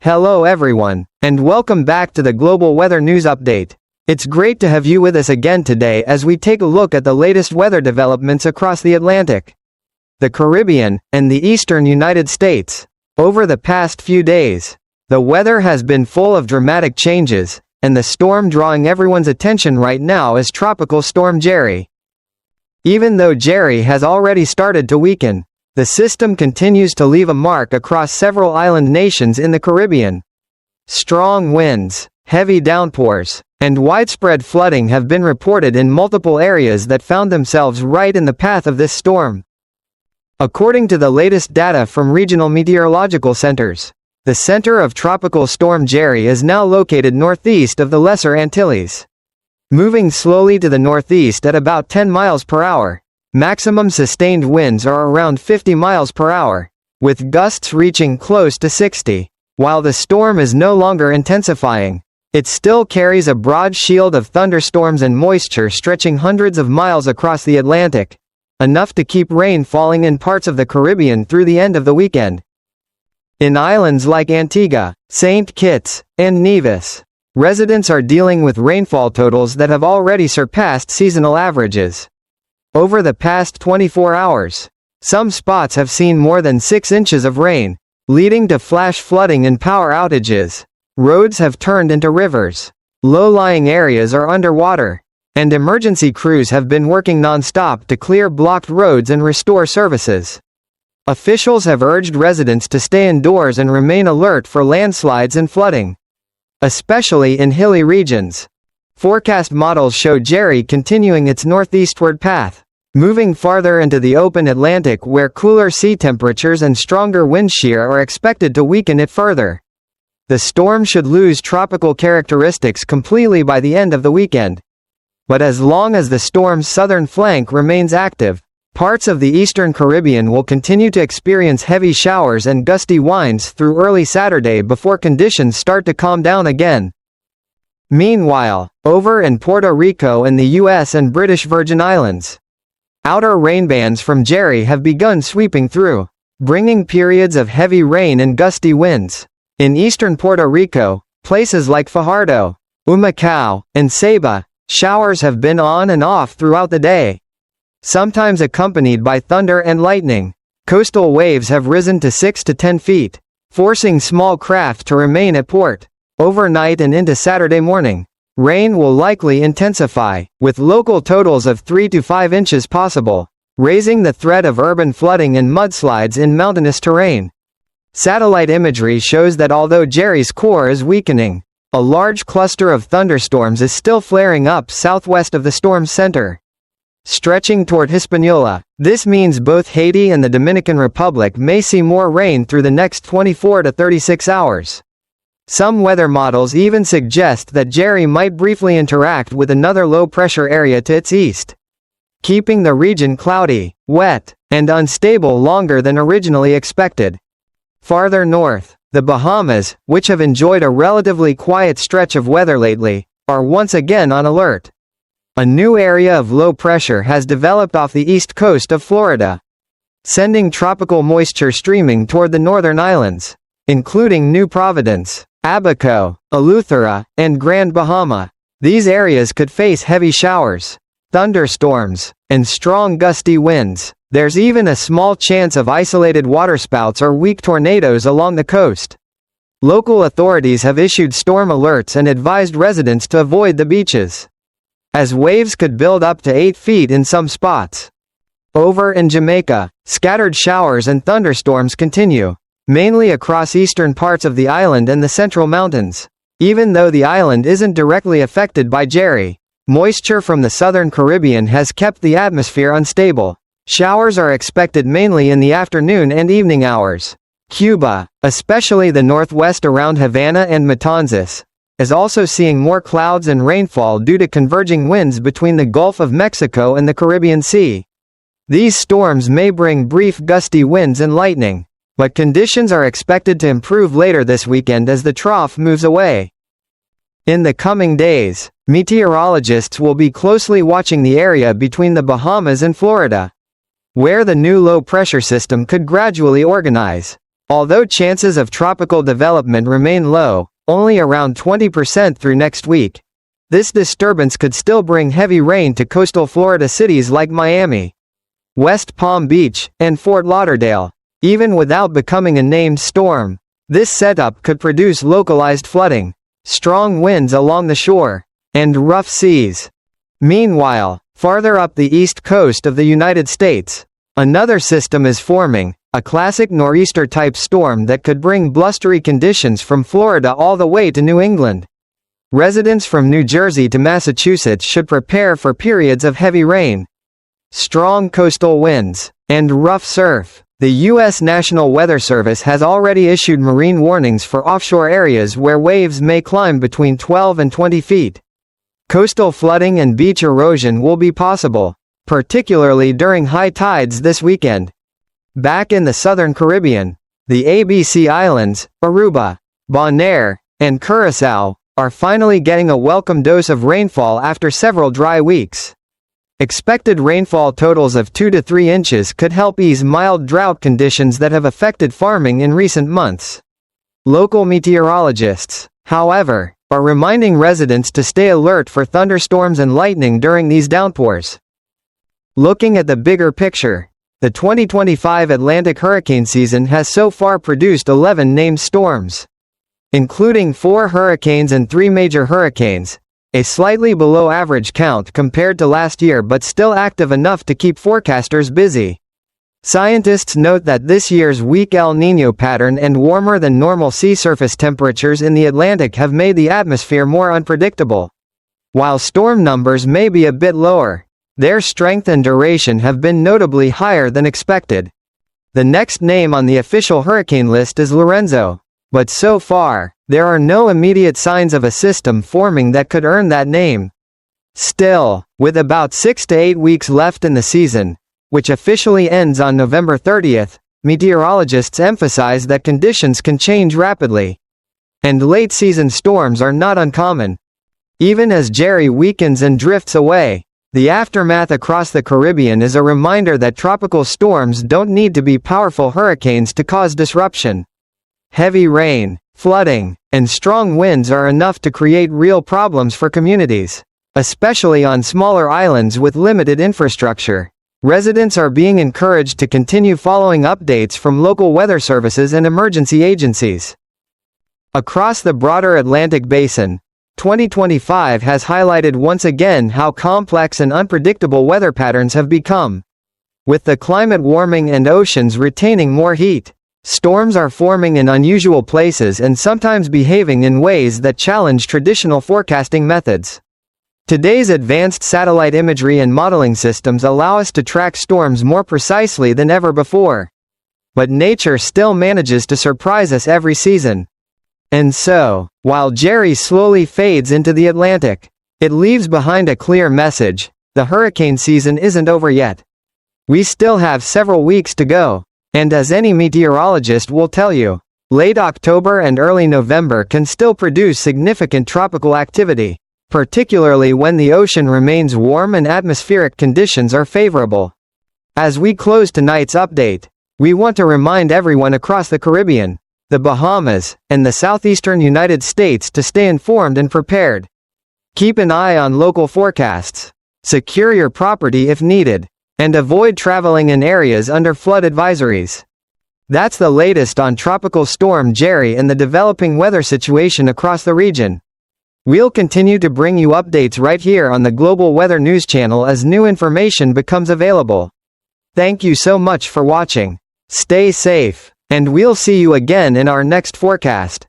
Hello everyone, and welcome back to the Global Weather News Update. It's great to have you with us again today as we take a look at the latest weather developments across the Atlantic, the Caribbean, and the eastern United States. Over the past few days, the weather has been full of dramatic changes, and the storm drawing everyone's attention right now is Tropical Storm Jerry. Even though Jerry has already started to weaken, the system continues to leave a mark across several island nations in the Caribbean. Strong winds, heavy downpours, and widespread flooding have been reported in multiple areas that found themselves right in the path of this storm. According to the latest data from regional meteorological centers, the center of Tropical Storm Jerry is now located northeast of the Lesser Antilles. Moving slowly to the northeast at about 10 miles per hour, maximum sustained winds are around 50 miles per hour, with gusts reaching close to 60. While the storm is no longer intensifying, it still carries a broad shield of thunderstorms and moisture stretching hundreds of miles across the Atlantic, enough to keep rain falling in parts of the Caribbean through the end of the weekend. In islands like Antigua, St. Kitts, and Nevis, residents are dealing with rainfall totals that have already surpassed seasonal averages. Over the past 24 hours, some spots have seen more than 6 inches of rain, leading to flash flooding and power outages. Roads have turned into rivers, low-lying areas are underwater, and emergency crews have been working non-stop to clear blocked roads and restore services. Officials have urged residents to stay indoors and remain alert for landslides and flooding, especially in hilly regions. Forecast models show Jerry continuing its northeastward path, moving farther into the open Atlantic where cooler sea temperatures and stronger wind shear are expected to weaken it further. The storm should lose tropical characteristics completely by the end of the weekend. But as long as the storm's southern flank remains active, parts of the eastern Caribbean will continue to experience heavy showers and gusty winds through early Saturday before conditions start to calm down again. Meanwhile, over in Puerto Rico and the U.S. and British Virgin Islands, outer rainbands from Jerry have begun sweeping through, bringing periods of heavy rain and gusty winds. In eastern Puerto Rico, places like Fajardo, Humacao, and Ceiba, showers have been on and off throughout the day, sometimes accompanied by thunder and lightning. Coastal waves have risen to 6 to 10 feet, forcing small craft to remain at port. Overnight and into Saturday morning, rain will likely intensify, with local totals of 3 to 5 inches possible, raising the threat of urban flooding and mudslides in mountainous terrain. Satellite imagery shows that although Jerry's core is weakening, a large cluster of thunderstorms is still flaring up southwest of the storm's center. Stretching toward Hispaniola, this means both Haiti and the Dominican Republic may see more rain through the next 24 to 36 hours. Some weather models even suggest that Jerry might briefly interact with another low-pressure area to its east, keeping the region cloudy, wet, and unstable longer than originally expected. Farther north, the Bahamas, which have enjoyed a relatively quiet stretch of weather lately, are once again on alert. A new area of low pressure has developed off the east coast of Florida, sending tropical moisture streaming toward the northern islands, including New Providence, Abaco, Eleuthera, and Grand Bahama. These areas could face heavy showers, thunderstorms, and strong gusty winds. There's even a small chance of isolated waterspouts or weak tornadoes along the coast. Local authorities have issued storm alerts and advised residents to avoid the beaches, as waves could build up to 8 feet in some spots. Over in Jamaica, scattered showers and thunderstorms continue, mainly across eastern parts of the island and the central mountains. Even though the island isn't directly affected by Jerry, moisture from the southern Caribbean has kept the atmosphere unstable. Showers are expected mainly in the afternoon and evening hours. Cuba, especially the northwest around Havana and Matanzas, is also seeing more clouds and rainfall due to converging winds between the Gulf of Mexico and the Caribbean Sea. These storms may bring brief gusty winds and lightning, but conditions are expected to improve later this weekend as the trough moves away. In the coming days, meteorologists will be closely watching the area between the Bahamas and Florida, where the new low-pressure system could gradually organize. Although chances of tropical development remain low, only around 20% through next week, this disturbance could still bring heavy rain to coastal Florida cities like Miami, West Palm Beach, and Fort Lauderdale. Even without becoming a named storm, this setup could produce localized flooding, strong winds along the shore, and rough seas. Meanwhile, farther up the east coast of the United States, another system is forming, a classic nor'easter-type storm that could bring blustery conditions from Florida all the way to New England. Residents from New Jersey to Massachusetts should prepare for periods of heavy rain, strong coastal winds, and rough surf. The U.S. National Weather Service has already issued marine warnings for offshore areas where waves may climb between 12 and 20 feet. Coastal flooding and beach erosion will be possible, particularly during high tides this weekend. Back in the southern Caribbean, the ABC Islands, Aruba, Bonaire, and Curaçao, are finally getting a welcome dose of rainfall after several dry weeks. Expected rainfall totals of 2 to 3 inches could help ease mild drought conditions that have affected farming in recent months. Local meteorologists, however, are reminding residents to stay alert for thunderstorms and lightning during these downpours. Looking at the bigger picture, the 2025 Atlantic hurricane season has so far produced 11 named storms, including 4 hurricanes and 3 major hurricanes, a slightly below average count compared to last year but still active enough to keep forecasters busy. Scientists note that this year's weak El Niño pattern and warmer than normal sea surface temperatures in the Atlantic have made the atmosphere more unpredictable. While storm numbers may be a bit lower, their strength and duration have been notably higher than expected. The next name on the official hurricane list is Lorenzo, but so far, there are no immediate signs of a system forming that could earn that name. Still, with about 6 to 8 weeks left in the season, which officially ends on November 30th, meteorologists emphasize that conditions can change rapidly. And late-season storms are not uncommon. Even as Jerry weakens and drifts away, the aftermath across the Caribbean is a reminder that tropical storms don't need to be powerful hurricanes to cause disruption. Heavy rain, flooding, and strong winds are enough to create real problems for communities, especially on smaller islands with limited infrastructure. Residents are being encouraged to continue following updates from local weather services and emergency agencies. Across the broader Atlantic basin, 2025 has highlighted once again how complex and unpredictable weather patterns have become. With the climate warming and oceans retaining more heat, storms are forming in unusual places and sometimes behaving in ways that challenge traditional forecasting methods. Today's advanced satellite imagery and modeling systems allow us to track storms more precisely than ever before. But nature still manages to surprise us every season. And so, while Jerry slowly fades into the Atlantic, it leaves behind a clear message: the hurricane season isn't over yet. We still have several weeks to go, and as any meteorologist will tell you, late October and early November can still produce significant tropical activity, particularly when the ocean remains warm and atmospheric conditions are favorable. As we close tonight's update, we want to remind everyone across the Caribbean, the Bahamas, and the southeastern United States to stay informed and prepared. Keep an eye on local forecasts, secure your property if needed, and avoid traveling in areas under flood advisories. That's the latest on Tropical Storm Jerry and the developing weather situation across the region. We'll continue to bring you updates right here on the Global Weather News channel as new information becomes available. Thank you so much for watching. Stay safe, and we'll see you again in our next forecast.